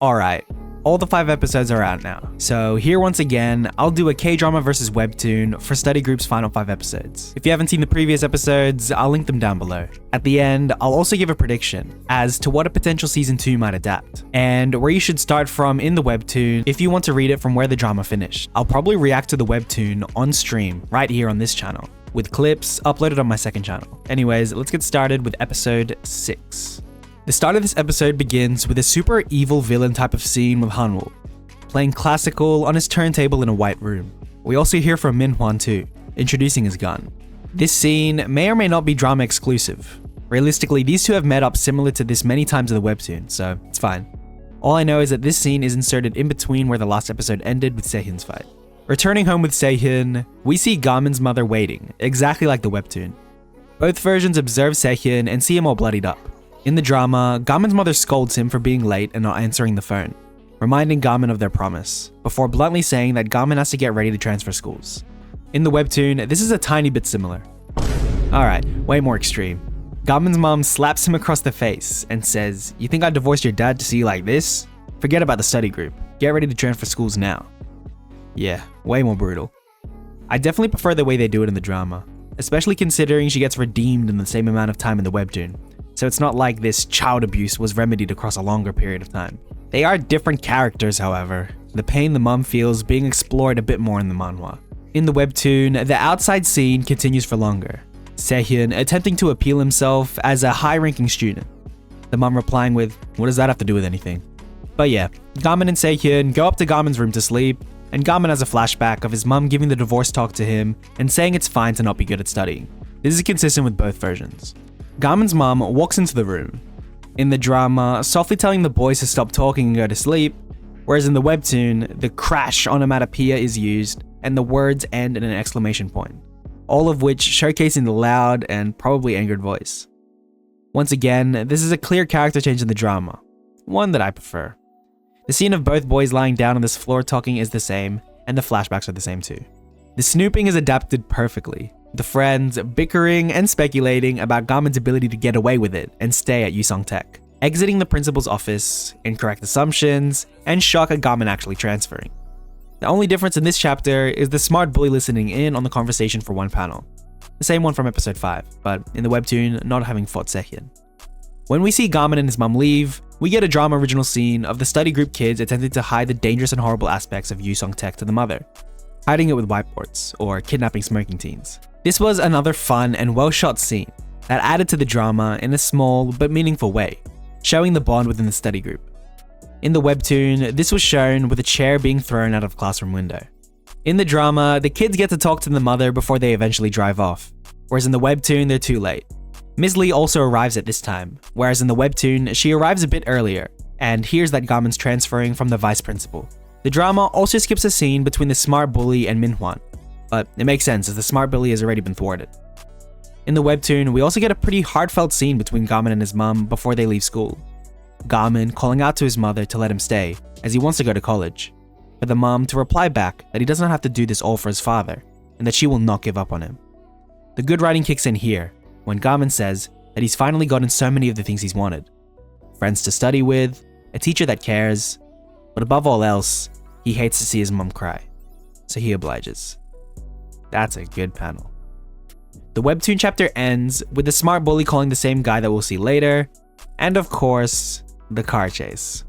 Alright, all the 5 episodes are out now. So here once again, I'll do a K-drama versus Webtoon for study group's final 5 episodes. If you haven't seen the previous episodes, I'll link them down below. At the end, I'll also give a prediction as to what a potential season 2 might adapt, and where you should start from in the Webtoon if you want to read it from where the drama finished. I'll probably react to the Webtoon on stream right here on this channel, with clips uploaded on my second channel. Anyways, let's get started with episode 6. The start of this episode begins with a super evil villain type of scene with Hanwoo, playing classical on his turntable in a white room. We also hear from Minhwan too, introducing his gun. This scene may or may not be drama exclusive. Realistically, these two have met up similar to this many times in the Webtoon, so it's fine. All I know is that this scene is inserted in between where the last episode ended with Sehyun's fight. Returning home with Sehyun, we see Garmin's mother waiting, exactly like the Webtoon. Both versions observe Sehyun and see him all bloodied up. In the drama, Garmin's mother scolds him for being late and not answering the phone, reminding Garmin of their promise, before bluntly saying that Garmin has to get ready to transfer schools. In the Webtoon, this is a tiny bit similar. Alright, way more extreme. Garmin's mom slaps him across the face and says, "You think I divorced your dad to see you like this? Forget about the study group. Get ready to transfer schools now." Yeah, way more brutal. I definitely prefer the way they do it in the drama, especially considering she gets redeemed in the same amount of time in the Webtoon. So it's not like this child abuse was remedied across a longer period of time. They are different characters, however, the pain the mom feels being explored a bit more in the manhwa. In the Webtoon, the outside scene continues for longer. Sehyun attempting to appeal himself as a high-ranking student. The mom replying with, "What does that have to do with anything?" But yeah, Garmin and Sehyun go up to Garmin's room to sleep, and Garmin has a flashback of his mom giving the divorce talk to him and saying it's fine to not be good at studying. This is consistent with both versions. Garmin's mom walks into the room, in the drama softly telling the boys to stop talking and go to sleep, whereas in the Webtoon, the crash onomatopoeia is used and the words end in an exclamation point, all of which showcasing the loud and probably angered voice. Once again, this is a clear character change in the drama, one that I prefer. The scene of both boys lying down on this floor talking is the same, and the flashbacks are the same too. The snooping is adapted perfectly. The friends bickering and speculating about Garmin's ability to get away with it and stay at Yusong Tech, exiting the principal's office, incorrect assumptions, and shock at Garmin actually transferring. The only difference in this chapter is the smart bully listening in on the conversation for one panel. The same one from episode 5, but in the Webtoon, not having fought Sehyun. When we see Garmin and his mom leave, we get a drama original scene of the study group kids attempting to hide the dangerous and horrible aspects of Yusong Tech to the mother, hiding it with whiteboards, or kidnapping smoking teens. This was another fun and well-shot scene that added to the drama in a small but meaningful way, showing the bond within the study group. In the Webtoon, this was shown with a chair being thrown out of a classroom window. In the drama, the kids get to talk to the mother before they eventually drive off, whereas in the Webtoon, they're too late. Ms. Lee also arrives at this time, whereas in the Webtoon, she arrives a bit earlier, and hears that Garmin's transferring from the vice principal. The drama also skips a scene between the smart bully and Minhwan, but it makes sense as the smart bully has already been thwarted. In the Webtoon, we also get a pretty heartfelt scene between Garmin and his mom before they leave school. Garmin calling out to his mother to let him stay, as he wants to go to college, for the mom to reply back that he does not have to do this all for his father, and that she will not give up on him. The good writing kicks in here, when Garmin says that he's finally gotten so many of the things he's wanted. Friends to study with, a teacher that cares, but above all else, he hates to see his mom cry, so he obliges. That's a good panel. The Webtoon chapter ends with the smart bully calling the same guy that we'll see later, and of course, the car chase.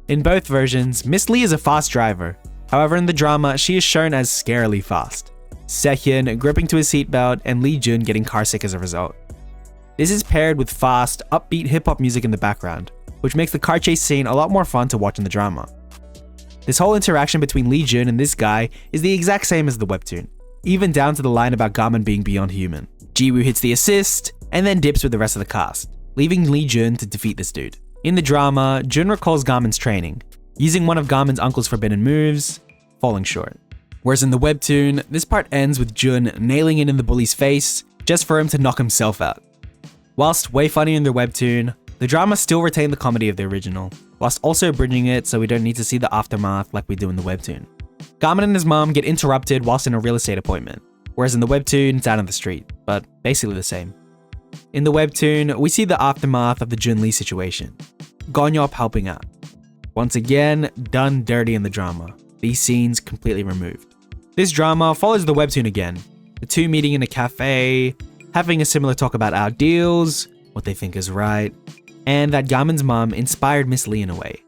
In both versions, Miss Lee is a fast driver. However, in the drama, she is shown as scarily fast. Sehyun gripping to his seatbelt and Lee Jun getting carsick as a result. This is paired with fast, upbeat hip-hop music in the background, which makes the car chase scene a lot more fun to watch in the drama. This whole interaction between Lee Jun and this guy is the exact same as the Webtoon, even down to the line about Garmin being beyond human. Jiwoo hits the assist, and then dips with the rest of the cast, leaving Lee Jun to defeat this dude. In the drama, Jun recalls Garmin's training, using one of Garmin's uncle's forbidden moves, falling short. Whereas in the Webtoon, this part ends with Jun nailing it in the bully's face, just for him to knock himself out. Whilst way funnier in the Webtoon, the drama still retained the comedy of the original, whilst also bridging it so we don't need to see the aftermath like we do in the Webtoon. Garmin and his mom get interrupted whilst in a real estate appointment, whereas in the Webtoon, it's out on the street, but basically the same. In the Webtoon, we see the aftermath of the Jun Lee situation, Gonyop helping out, Once again, done dirty in the drama. These scenes completely removed. This drama follows the webtoon again. The two meeting in a cafe, having a similar talk about ideals, what they think is right, and that Garmin's mom inspired Miss Lee in a way.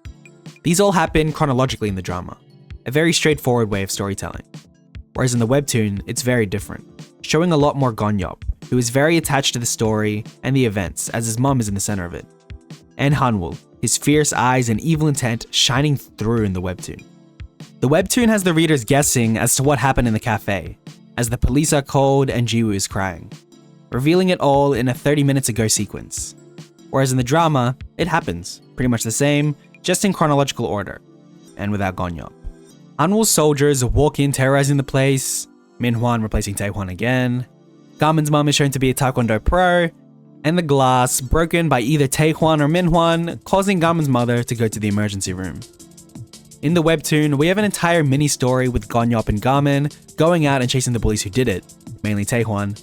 These all happen chronologically in the drama, a very straightforward way of storytelling. Whereas in the webtoon, it's very different, showing a lot more Gonyop, who is very attached to the story and the events as his mom is in the center of it. And Hanwoo, his fierce eyes and evil intent shining through in the webtoon. The webtoon has the readers guessing as to what happened in the cafe, as the police are called and Jiwoo is crying, revealing it all in a 30 minutes ago sequence. Whereas in the drama, it happens, pretty much the same, just in chronological order, and without Gonyop. Hanwoo's soldiers walk in terrorizing the place, Minhwan replacing Taehwan again, Garmin's mom is shown to be a Taekwondo pro, and the glass broken by either Taehwan or Minhwan, causing Garmin's mother to go to the emergency room. In the webtoon, we have an entire mini-story with Gonyop and Garmin going out and chasing the bullies who did it, mainly Taehwan.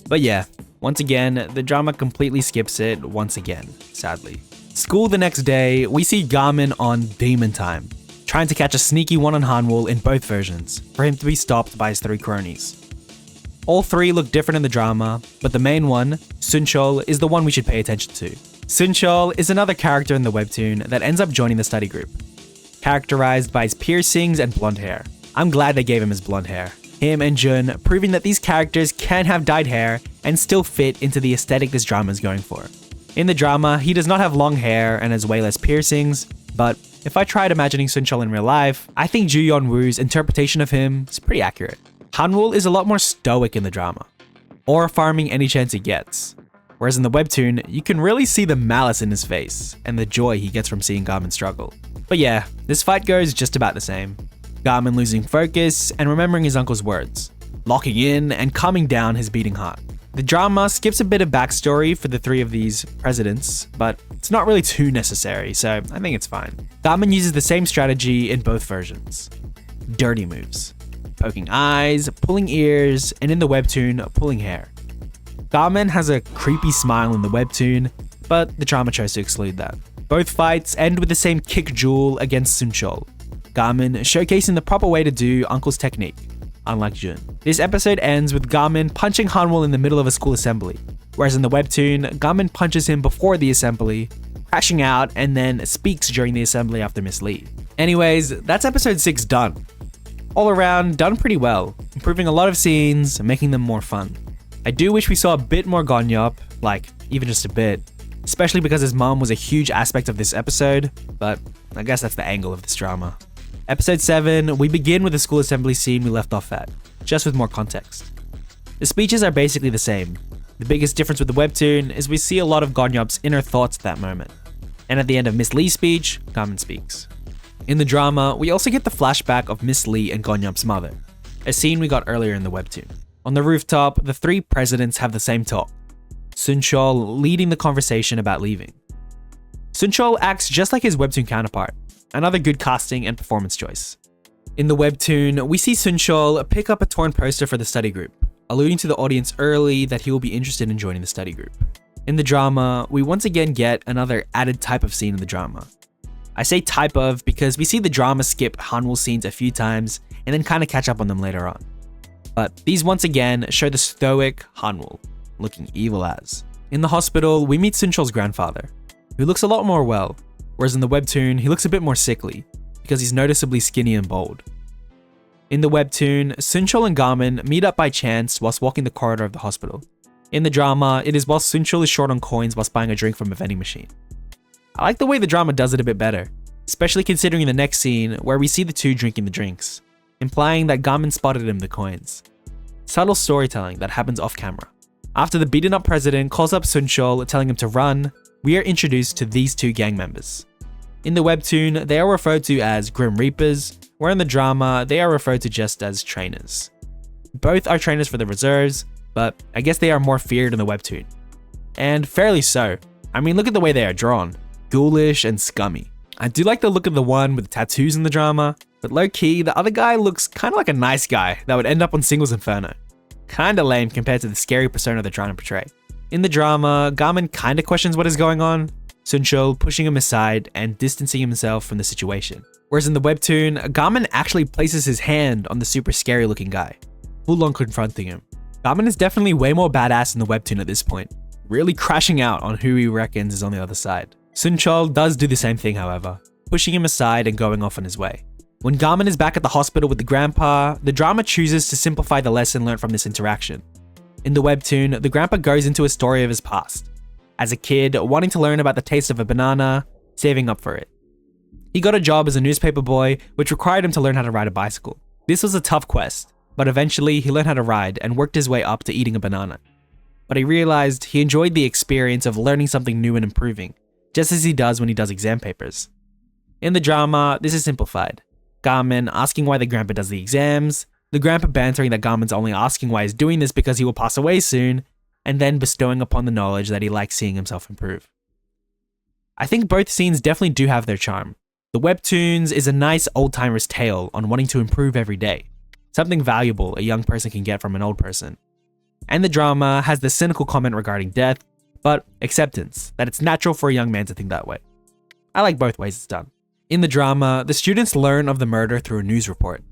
But yeah, once again, the drama completely skips it once again, sadly. School the next day, we see Garmin on Demon Time, trying to catch a sneaky one on Hanwoo in both versions, for him to be stopped by his three cronies. All three look different in the drama, but the main one, Sunchol, is the one we should pay attention to. Sunchol is another character in the webtoon that ends up joining the study group, characterized by his piercings and blonde hair. I'm glad they gave him his blonde hair. Him and Jun proving that these characters can have dyed hair and still fit into the aesthetic this drama is going for. In the drama, he does not have long hair and has way less piercings, but if I tried imagining Sunchol in real life, I think Ju Yeon-woo's interpretation of him is pretty accurate. Hanwoo is a lot more stoic in the drama, or farming any chance he gets. Whereas in the webtoon, you can really see the malice in his face and the joy he gets from seeing Garmin struggle. But yeah, this fight goes just about the same. Garmin losing focus and remembering his uncle's words, locking in and calming down his beating heart. The drama skips a bit of backstory for the three of these presidents, but it's not really too necessary, so I think it's fine. Garmin uses the same strategy in both versions. Dirty moves. Poking eyes, pulling ears, and in the webtoon, pulling hair. Garmin has a creepy smile in the webtoon, but the drama chose to exclude that. Both fights end with the same kick jewel against Sunchol, Garmin showcasing the proper way to do Uncle's technique, unlike Jun. This episode ends with Garmin punching Hanwoo in the middle of a school assembly, whereas in the webtoon, Garmin punches him before the assembly, crashing out and then speaks during the assembly after Miss Lee. Anyways, that's episode 6 done. All around, done pretty well, improving a lot of scenes and making them more fun. I do wish we saw a bit more Gonyop, like even just a bit, especially because his mom was a huge aspect of this episode, but I guess that's the angle of this drama. Episode 7, we begin with the school assembly scene we left off at, just with more context. The speeches are basically the same. The biggest difference with the webtoon is we see a lot of Gonyop's inner thoughts at that moment. And at the end of Miss Lee's speech, Garmin speaks. In the drama, we also get the flashback of Miss Lee and Gonyop's mother, a scene we got earlier in the webtoon. On the rooftop, the three presidents have the same talk, Sunchol leading the conversation about leaving. Sunchol acts just like his webtoon counterpart, another good casting and performance choice. In the webtoon, we see Sunchol pick up a torn poster for the study group, alluding to the audience early that he will be interested in joining the study group. In the drama, we once again get another added type of scene in the drama. I say type of because we see the drama skip Hanwoo scenes a few times and then kind of catch up on them later on. But these once again show the stoic Hanwoo, looking evil as. In the hospital, we meet Sunchol's grandfather, who looks a lot more well, whereas in the webtoon, he looks a bit more sickly, because he's noticeably skinny and bald. In the webtoon, Sunchol and Garmin meet up by chance whilst walking the corridor of the hospital. In the drama, it is whilst Sunchol is short on coins whilst buying a drink from a vending machine. I like the way the drama does it a bit better, especially considering the next scene where we see the two drinking the drinks, implying that Garmin spotted him the coins. Subtle storytelling that happens off camera. After the beaten up president calls up Sunchol telling him to run, we are introduced to these two gang members. In the webtoon, they are referred to as Grim Reapers, where in the drama, they are referred to just as trainers. Both are trainers for the reserves, but I guess they are more feared in the webtoon. And fairly so. I mean, look at the way they are drawn. Ghoulish and scummy. I do like the look of the one with the tattoos in the drama, but low-key, the other guy looks kind of like a nice guy that would end up on Singles Inferno. Kinda lame compared to the scary persona they're trying to portray. In the drama, Garmin kinda questions what is going on, Sunchul pushing him aside and distancing himself from the situation. Whereas in the webtoon, Garmin actually places his hand on the super scary looking guy, full on confronting him. Garmin is definitely way more badass in the webtoon at this point, really crashing out on who he reckons is on the other side. Sunchul does do the same thing, however, pushing him aside and going off on his way. When Garmin is back at the hospital with the grandpa, the drama chooses to simplify the lesson learned from this interaction. In the webtoon, the grandpa goes into a story of his past. As a kid, wanting to learn about the taste of a banana, saving up for it. He got a job as a newspaper boy, which required him to learn how to ride a bicycle. This was a tough quest, but eventually he learned how to ride and worked his way up to eating a banana. But he realized he enjoyed the experience of learning something new and improving, just as he does when he does exam papers. In the drama, this is simplified. Garmin asking why the grandpa does the exams, the grandpa bantering that Garmin's only asking why he's doing this because he will pass away soon, and then bestowing upon the knowledge that he likes seeing himself improve. I think both scenes definitely do have their charm. The webtoons is a nice old-timer's tale on wanting to improve every day, something valuable a young person can get from an old person. And the drama has the cynical comment regarding death, but acceptance, that it's natural for a young man to think that way. I like both ways it's done. In the drama, the students learn of the murder through a news report.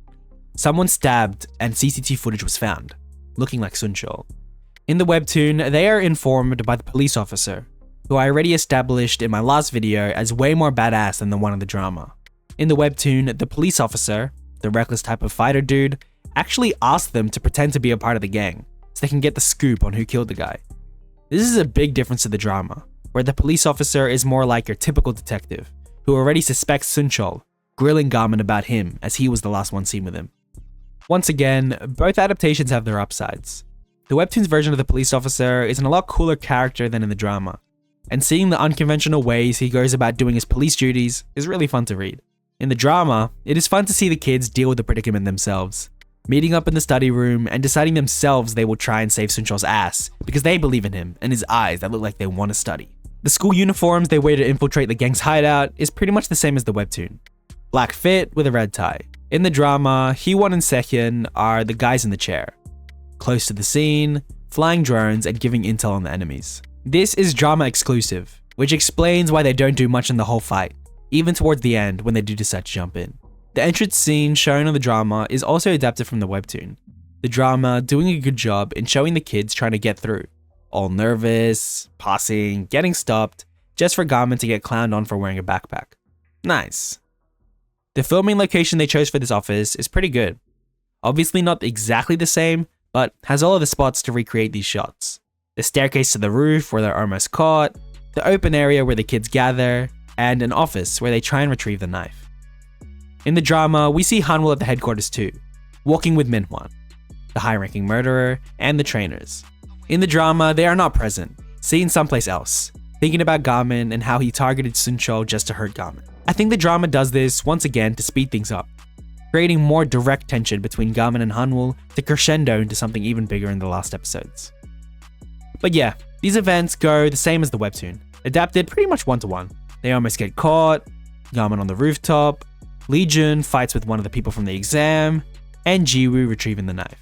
Someone stabbed and CCTV footage was found, looking like Sunchul. In the webtoon, they are informed by the police officer, who I already established in my last video as way more badass than the one in the drama. In the webtoon, the police officer, the reckless type of fighter dude, actually asked them to pretend to be a part of the gang, so they can get the scoop on who killed the guy. This is a big difference to the drama, where the police officer is more like your typical detective, who already suspects Sunchul, grilling Garmin about him as he was the last one seen with him. Once again, both adaptations have their upsides. The webtoon's version of the police officer is a lot cooler character than in the drama, and seeing the unconventional ways he goes about doing his police duties is really fun to read. In the drama, it is fun to see the kids deal with the predicament themselves, meeting up in the study room and deciding themselves they will try and save Sunchul's ass because they believe in him and his eyes that look like they want to study. The school uniforms they wear to infiltrate the gang's hideout is pretty much the same as the webtoon. Black fit with a red tie. In the drama, Hee-won and Sehyeon are the guys in the chair, close to the scene, flying drones and giving intel on the enemies. This is drama exclusive, which explains why they don't do much in the whole fight, even towards the end when they do decide to jump in. The entrance scene shown in the drama is also adapted from the webtoon. The drama doing a good job in showing the kids trying to get through, all nervous, passing, getting stopped, just for Garmin to get clowned on for wearing a backpack. Nice. The filming location they chose for this office is pretty good. Obviously not exactly the same, but has all of the spots to recreate these shots. The staircase to the roof where they're almost caught, the open area where the kids gather, and an office where they try and retrieve the knife. In the drama, we see Hanwoo at the headquarters too, walking with Minhwan, the high-ranking murderer, and the trainers. In the drama, they are not present, seen someplace else, thinking about Garmin and how he targeted Sunchul just to hurt Garmin. I think the drama does this once again to speed things up, creating more direct tension between Garmin and Hanwoo to crescendo into something even bigger in the last episodes. But yeah, these events go the same as the webtoon, adapted pretty much one-to-one. They almost get caught, Garmin on the rooftop, Lee-jun fights with one of the people from the exam, and Jiwoo retrieving the knife.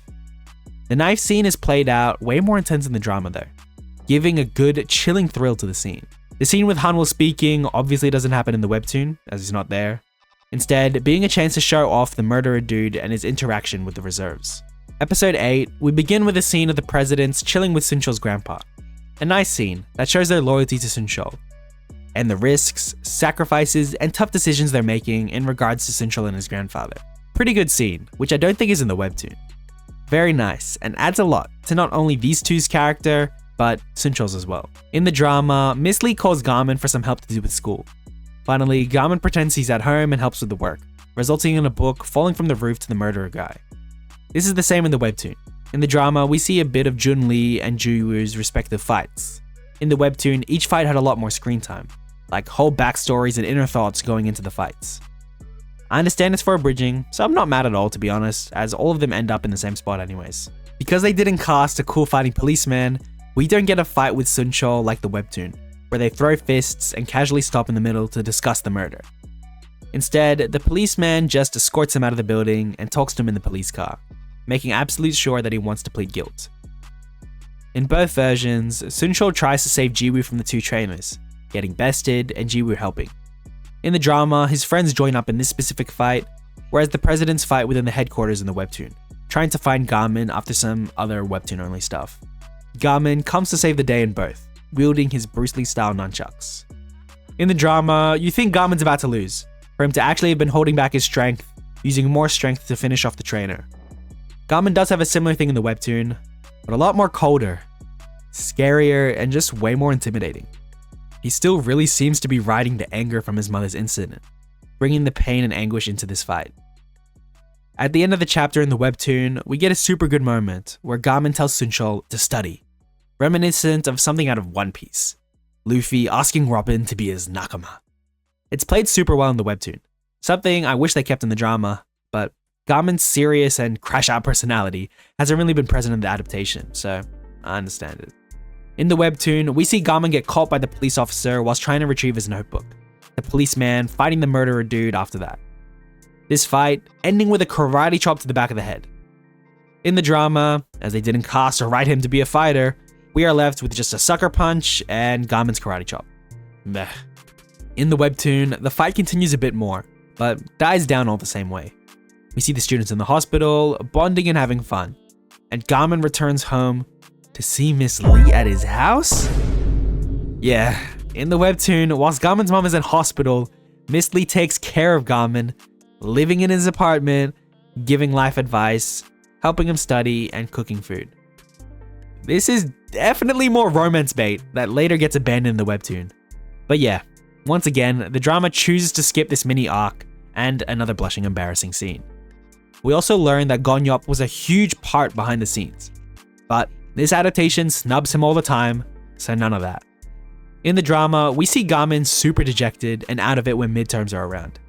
The knife scene is played out way more intense in the drama though, giving a good chilling thrill to the scene. The scene with Hanwoo speaking obviously doesn't happen in the webtoon, as he's not there, instead being a chance to show off the murderer dude and his interaction with the reserves. Episode 8, we begin with a scene of the presidents chilling with Sunchul's grandpa. A nice scene that shows their loyalty to Sunchul, and the risks, sacrifices, and tough decisions they're making in regards to Sunchul and his grandfather. Pretty good scene, which I don't think is in the webtoon. Very nice, and adds a lot to not only these two's character, but Sunchul's as well. In the drama, Miss Lee calls Garmin for some help to do with school. Finally, Garmin pretends he's at home and helps with the work, resulting in a book falling from the roof to the murderer guy. This is the same in the webtoon. In the drama, we see a bit of Jun-Lee and Ju-woo's respective fights. In the webtoon, each fight had a lot more screen time, like whole backstories and inner thoughts going into the fights. I understand it's for abridging, so I'm not mad at all to be honest, as all of them end up in the same spot anyways. Because they didn't cast a cool fighting policeman, we don't get a fight with Sunchul like the webtoon, where they throw fists and casually stop in the middle to discuss the murder. Instead, the policeman just escorts him out of the building and talks to him in the police car, making absolute sure that he wants to plead guilt. In both versions, Sunchul tries to save Jiwoo from the two trainers, getting bested, and Jiwoo helping. In the drama, his friends join up in this specific fight, whereas the presidents fight within the headquarters in the webtoon, trying to find Garmin after some other webtoon-only stuff. Garmin comes to save the day in both, wielding his Bruce Lee-style nunchucks. In the drama, you think Garmin's about to lose, for him to actually have been holding back his strength, using more strength to finish off the trainer. Garmin does have a similar thing in the webtoon, but a lot more colder, scarier, and just way more intimidating. He still really seems to be riding the anger from his mother's incident, bringing the pain and anguish into this fight. At the end of the chapter in the webtoon, we get a super good moment where Garmin tells Sunchol to study, reminiscent of something out of One Piece, Luffy asking Robin to be his nakama. It's played super well in the webtoon, something I wish they kept in the drama, but Garmin's serious and crash-out personality hasn't really been present in the adaptation, so I understand it. In the webtoon, we see Garmin get caught by the police officer whilst trying to retrieve his notebook, the policeman fighting the murderer dude after that. This fight ending with a karate chop to the back of the head. In the drama, as they didn't cast or write him to be a fighter, we are left with just a sucker punch and Garmin's karate chop. Meh. In the webtoon, the fight continues a bit more, but dies down all the same way. We see the students in the hospital, bonding and having fun, and Garmin returns home to see Miss Lee at his house? Yeah, in the webtoon, whilst Garmin's mom is in hospital, Miss Lee takes care of Garmin, living in his apartment, giving life advice, helping him study, and cooking food. This is definitely more romance bait that later gets abandoned in the webtoon. But yeah, once again, the drama chooses to skip this mini arc and another blushing embarrassing scene. We also learn that Gonyop was a huge part behind the scenes, but this adaptation snubs him all the time, so none of that. In the drama, we see Garmin super dejected and out of it when midterms are around,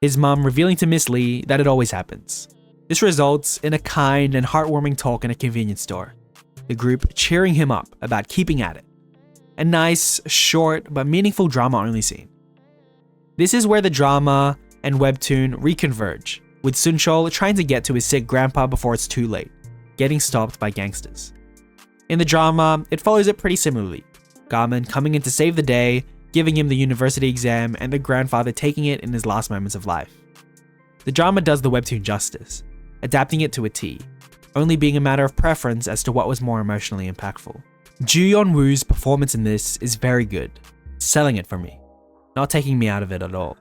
his mum revealing to Miss Lee that it always happens. This results in a kind and heartwarming talk in a convenience store, the group cheering him up about keeping at it. A nice, short, but meaningful drama-only scene. This is where the drama and webtoon reconverge, with Sunchol trying to get to his sick grandpa before it's too late, getting stopped by gangsters. In the drama, it follows it pretty similarly, Garmin coming in to save the day, giving him the university exam, and the grandfather taking it in his last moments of life. The drama does the webtoon justice, adapting it to a T, only being a matter of preference as to what was more emotionally impactful. Ju Yeon-woo's performance in this is very good, selling it for me, not taking me out of it at all.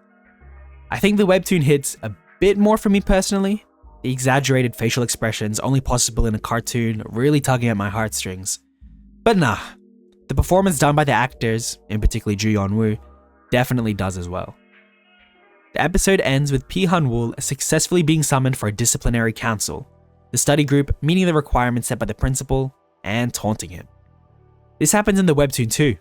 I think the webtoon hits a bit more for me personally, the exaggerated facial expressions only possible in a cartoon really tugging at my heartstrings. But nah, the performance done by the actors, in particular Ju Yeon-woo, definitely does as well. The episode ends with Pi Han-wol successfully being summoned for a disciplinary council, the study group meeting the requirements set by the principal and taunting him. This happens in the webtoon too,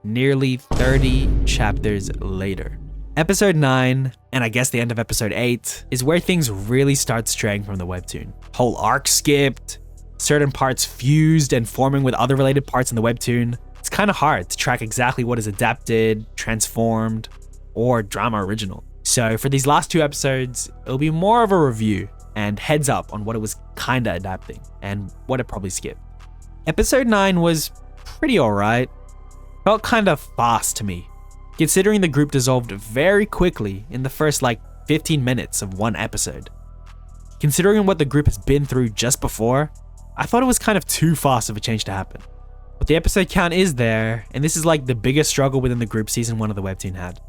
nearly 30 chapters later. Episode 9, and I guess the end of episode 8, is where things really start straying from the webtoon. Whole arc skipped, certain parts fused and forming with other related parts in the webtoon. It's kind of hard to track exactly what is adapted, transformed, or drama original. So for these last 2 episodes, it'll be more of a review and heads up on what it was kinda adapting and what it probably skipped. Episode 9 was pretty alright. Felt kinda fast to me, considering the group dissolved very quickly in the first 15 minutes of one episode. Considering what the group has been through just before, I thought it was kind of too fast of a change to happen. But the episode count is there, and this is the biggest struggle within the group season 1 of the webtoon had.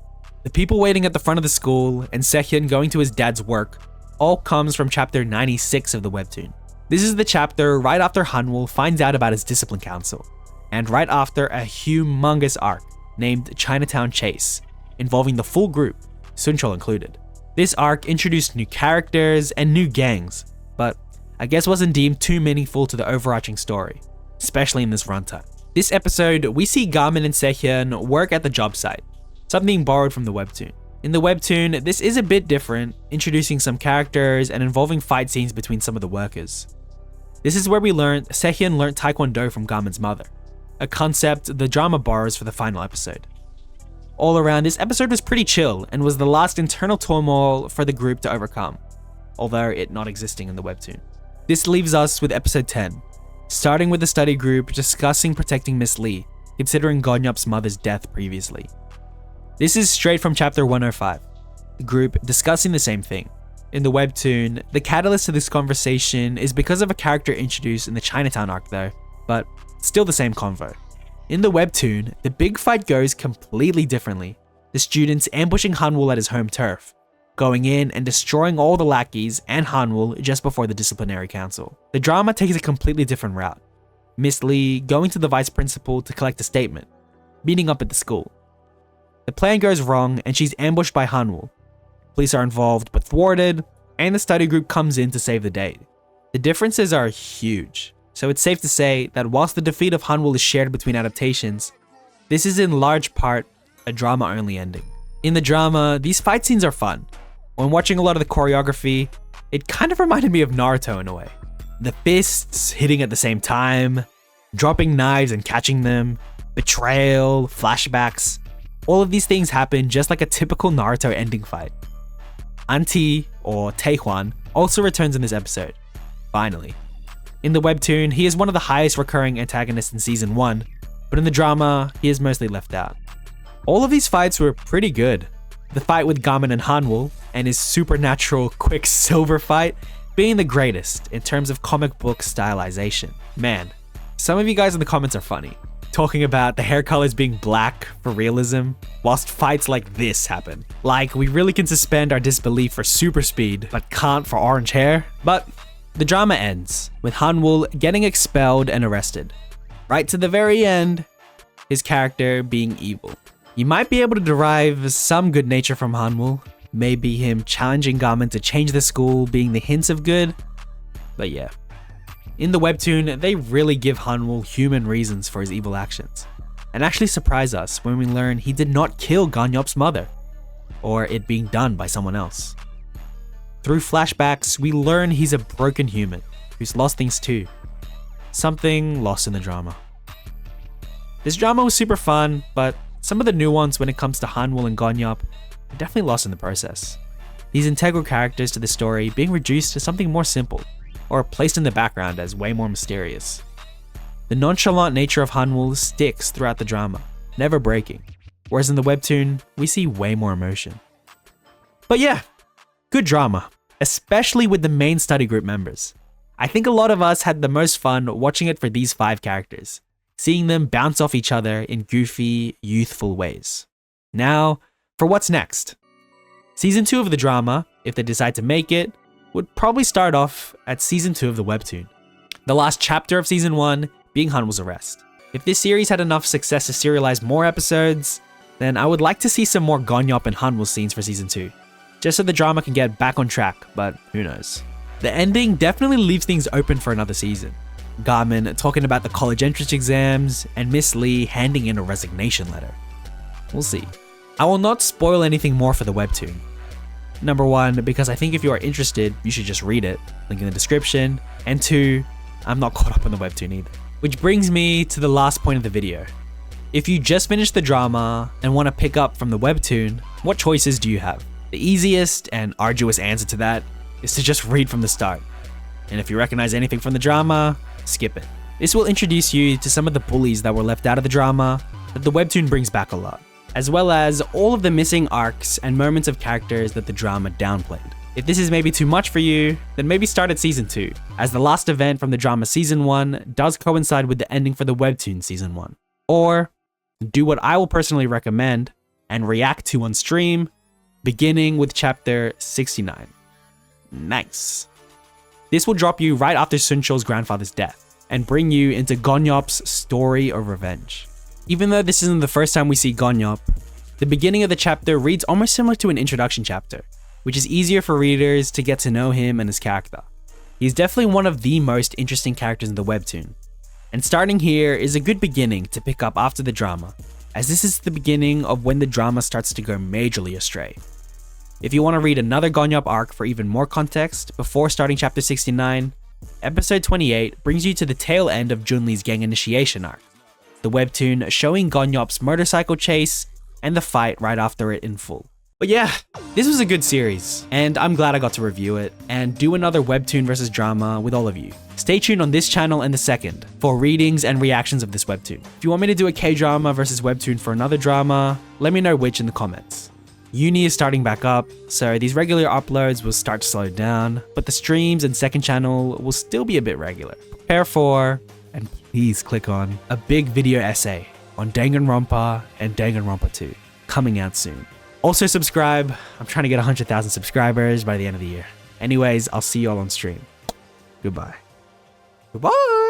The people waiting at the front of the school and Sehyun going to his dad's work all comes from chapter 96 of the webtoon. This is the chapter right after Han-wol finds out about his discipline council, and right after a humongous arc named Chinatown Chase, involving the full group, Sunchol included. This arc introduced new characters and new gangs, but I guess wasn't deemed too meaningful to the overarching story, especially in this runtime. This episode, we see Garmin and Sehyun work at the job site, something borrowed from the webtoon. In the webtoon, this is a bit different, introducing some characters and involving fight scenes between some of the workers. This is where we learned Sehyun learned Taekwondo from Garmin's mother, a concept the drama borrows for the final episode. All around, this episode was pretty chill and was the last internal turmoil for the group to overcome, although it not existing in the webtoon. This leaves us with episode 10, starting with the study group discussing protecting Miss Lee, considering Gonyop's mother's death previously. This is straight from chapter 105, the group discussing the same thing. In the webtoon, the catalyst to this conversation is because of a character introduced in the Chinatown arc though, but still the same convo. In the webtoon, the big fight goes completely differently. The students ambushing Hanwoo at his home turf, going in and destroying all the lackeys and Hanwoo just before the disciplinary council. The drama takes a completely different route. Miss Lee going to the vice principal to collect a statement, meeting up at the school. The plan goes wrong and she's ambushed by Hanwoo. Police are involved but thwarted, and the study group comes in to save the day. The differences are huge, so it's safe to say that whilst the defeat of Hanwoo is shared between adaptations, this is in large part a drama-only ending. In the drama, these fight scenes are fun. When watching a lot of the choreography, it kind of reminded me of Naruto in a way. The fists hitting at the same time, dropping knives and catching them, betrayal, flashbacks, all of these things happen just like a typical Naruto ending fight. Auntie, or Taehwan, also returns in this episode, finally. In the webtoon, he is one of the highest recurring antagonists in season 1, but in the drama, he is mostly left out. All of these fights were pretty good. The fight with Gamin and Hanwoo, and his supernatural Quicksilver fight, being the greatest in terms of comic book stylization. Man, some of you guys in the comments are funny, talking about the hair colors being black for realism, whilst fights like this happen. Like, we really can suspend our disbelief for super speed, but can't for orange hair. But the drama ends, with Hanwoo getting expelled and arrested. Right to the very end, his character being evil. You might be able to derive some good nature from Hanwoo, maybe him challenging Gamin to change the school being the hints of good, but yeah. In the webtoon, they really give Hanwoo human reasons for his evil actions, and actually surprise us when we learn he did not kill Gonyop's mother, or it being done by someone else. Through flashbacks, we learn he's a broken human who's lost things too. Something lost in the drama. This drama was super fun, but some of the nuance when it comes to Hanwoo and Gonyop are definitely lost in the process. These integral characters to the story being reduced to something more simple, or placed in the background as way more mysterious. The nonchalant nature of Hanwoo sticks throughout the drama, never breaking, whereas in the webtoon, we see way more emotion. But yeah, good drama, especially with the main study group members. I think a lot of us had the most fun watching it for these 5 characters, seeing them bounce off each other in goofy, youthful ways. Now, for what's next? Season 2 of the drama, if they decide to make it, would probably start off at season 2 of the webtoon. The last chapter of season 1 being Hanwoo's arrest. If this series had enough success to serialize more episodes, then I would like to see some more Gonyop and Hanwoo scenes for season 2, just so the drama can get back on track, but who knows. The ending definitely leaves things open for another season. Gamin talking about the college entrance exams, and Miss Lee handing in a resignation letter. We'll see. I will not spoil anything more for the webtoon. Number 1, because I think if you are interested, you should just read it, link in the description, and 2, I'm not caught up on the webtoon either. Which brings me to the last point of the video. If you just finished the drama and want to pick up from the webtoon, what choices do you have? The easiest and arduous answer to that is to just read from the start. And if you recognize anything from the drama, skip it. This will introduce you to some of the bullies that were left out of the drama that the webtoon brings back a lot, as well as all of the missing arcs and moments of characters that the drama downplayed. If this is maybe too much for you, then maybe start at season 2, as the last event from the drama season 1 does coincide with the ending for the webtoon season 1. Or do what I will personally recommend and react to on stream, beginning with chapter 69. Nice. This will drop you right after Suncho's grandfather's death, and bring you into Gonyop's story of revenge. Even though this isn't the first time we see Gonyop, the beginning of the chapter reads almost similar to an introduction chapter, which is easier for readers to get to know him and his character. He's definitely one of the most interesting characters in the webtoon, and starting here is a good beginning to pick up after the drama, as this is the beginning of when the drama starts to go majorly astray. If you want to read another Gonyop arc for even more context before starting chapter 69, episode 28 brings you to the tail end of Junli's gang initiation arc, the webtoon showing Gonyop's motorcycle chase and the fight right after it in full. But yeah, this was a good series, and I'm glad I got to review it and do another webtoon versus drama with all of you. Stay tuned on this channel and the second for readings and reactions of this webtoon. If you want me to do a K-drama versus webtoon for another drama, let me know which in the comments. Uni is starting back up, so these regular uploads will start to slow down, but the streams and second channel will still be a bit regular. Prepare for, and please click on, a big video essay on Danganronpa and Danganronpa 2, coming out soon. Also subscribe, I'm trying to get 100,000 subscribers by the end of the year. Anyways, I'll see you all on stream. Goodbye. Goodbye!